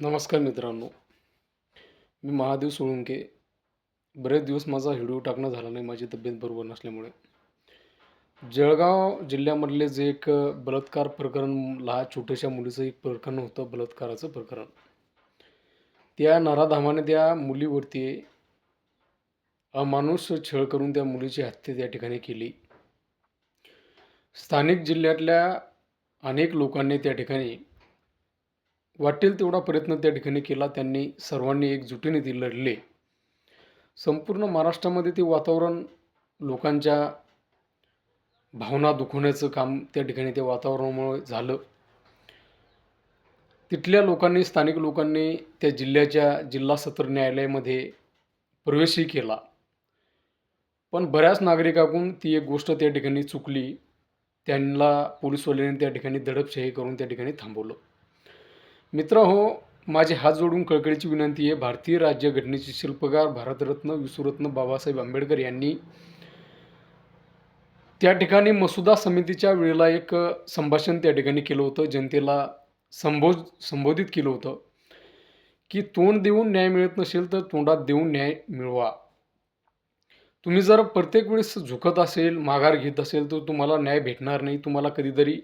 नमस्कार मित्रांनो, मी महादेव सोळुंके. बरेच दिवस माझा व्हिडिओ टाकणं झाला नाही माझी तब्येत बरोबर नसल्यामुळे. जळगाव जिल्ह्यामधले जे एक बलात्कार प्रकरण, छोट्याशा मुलीचं एक प्रकरण होतं, बलात्काराचं प्रकरण. त्या नराधामाने त्या मुलीवरती अमानुष छळ करून त्या मुलीची हत्या त्या ठिकाणी केली. स्थानिक जिल्ह्यातल्या अनेक लोकांनी त्या ठिकाणी वाटेल तेवढा प्रयत्न त्या ठिकाणी केला. त्यांनी सर्वांनी एकजुटीने ते लढले. संपूर्ण महाराष्ट्रामध्ये ते वातावरण लोकांच्या भावना दुखवण्याचं काम त्या ठिकाणी त्या वातावरणामुळे झालं. तिथल्या लोकांनी, स्थानिक लोकांनी त्या जिल्हा सत्र न्यायालयामध्ये प्रवेशही केला. पण बऱ्याच नागरिकांकडून ती एक गोष्ट त्या ठिकाणी चुकली. त्यांना पोलिसवाल्यांनी त्या ठिकाणी दडपशाही करून त्या ठिकाणी थांबवलं. मित्रहो, माझे हात जोडून कळकळीची विनंती आहे, भारतीय राज्यघटनेचे शिल्पकार, भारतरत्न, विश्वरत्न बाबासाहेब आंबेडकर यांनी त्या ठिकाणी मसुदा समितीच्या वेळेला एक संभाषण त्या ठिकाणी केलं होतं. जनतेला संबोधित केलं होतं की तोंड देऊन न्याय मिळत नसेल तर तोंडात देऊन न्याय मिळवा. तुम्ही जर प्रत्येक वेळेस झुकत असेल, माघार घेत असेल तर तुम्हाला न्याय भेटणार नाही. तुम्हाला कधीतरी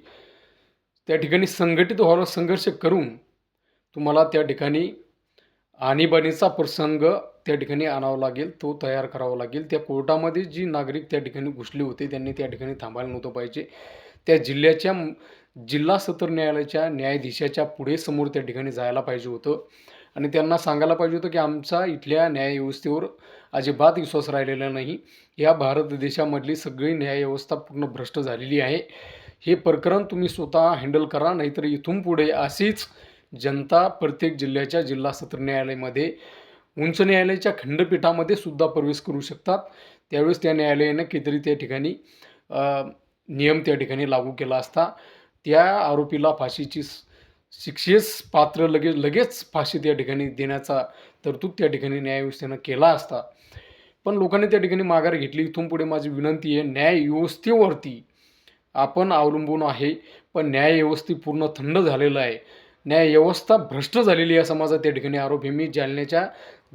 त्या ठिकाणी संघटित व्हावं, संघर्ष करून तुम्हाला त्या ठिकाणी आणीबाणीचा प्रसंग त्या ठिकाणी आणावा लागेल, तो तयार करावा लागेल. त्या कोर्टामध्ये जी नागरिक त्या ठिकाणी घुसले होते त्यांनी त्या ठिकाणी थांबायला नव्हतं पाहिजे. त्या जिल्हा सत्र न्यायालयाच्या न्यायाधीशाच्या पुढे समोर त्या ठिकाणी जायला पाहिजे होतं आणि त्यांना सांगायला पाहिजे होतं की आमचा इथल्या न्यायव्यवस्थेवर अजिबात विश्वास राहिलेला नाही. या भारत देशामधली सगळी न्यायव्यवस्था पूर्ण भ्रष्ट झालेली आहे. हे प्रकरण तुम्ही स्वतः हँडल करा, नाहीतर इथून पुढे अशीच जनता प्रत्येक जिल्ह्याच्या जिल्हा सत्र न्यायालयामध्ये, उच्च न्यायालयाच्या खंडपीठामध्ये सुद्धा प्रवेश करू शकतात. त्यावेळेस त्या न्यायालयाने काहीतरी त्या ठिकाणी नियम त्या ठिकाणी लागू केला असता. त्या आरोपीला फाशीची शिक्षेस पात्र लगेच फाशी त्या ठिकाणी देण्याचा तरतूद त्या ठिकाणी न्यायव्यवस्थेनं केला असता. पण लोकांनी त्या ठिकाणी माघार घेतली. इथून पुढे माझी विनंती आहे, न्यायव्यवस्थेवरती आपण अवलंबून आहे, पण न्यायव्यवस्था पूर्ण थंड झालेलं आहे. न्यायव्यवस्था भ्रष्ट झालेली आहे असा माझा त्या ठिकाणी आरोप आहे. मी जालन्याच्या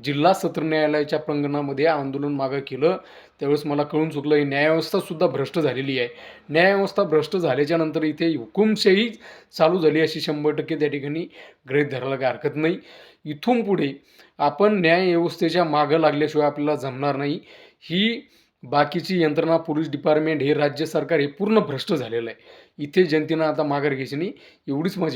जिल्हा सत्र न्यायालयाच्या प्रांगणामध्ये आंदोलन मागं केलं, त्यावेळेस मला कळून चुकलं ही न्यायव्यवस्थासुद्धा भ्रष्ट झालेली आहे. न्यायव्यवस्था भ्रष्ट झाल्याच्या नंतर इथे हुकुमशाही चालू झाली अशी 100% त्या ठिकाणी गृहीत धरायला काही हरकत नाही. इथून पुढे आपण न्यायव्यवस्थेच्या मागं लागल्याशिवाय आपल्याला जमणार नाही. ही बाकीची यंत्रणा, पोलीस डिपार्टमेंट, हे राज्य सरकार हे पूर्ण भ्रष्ट झालेलं आहे. इथे जनतेनं आता माघार घ्यायची नाही, एवढीच माझी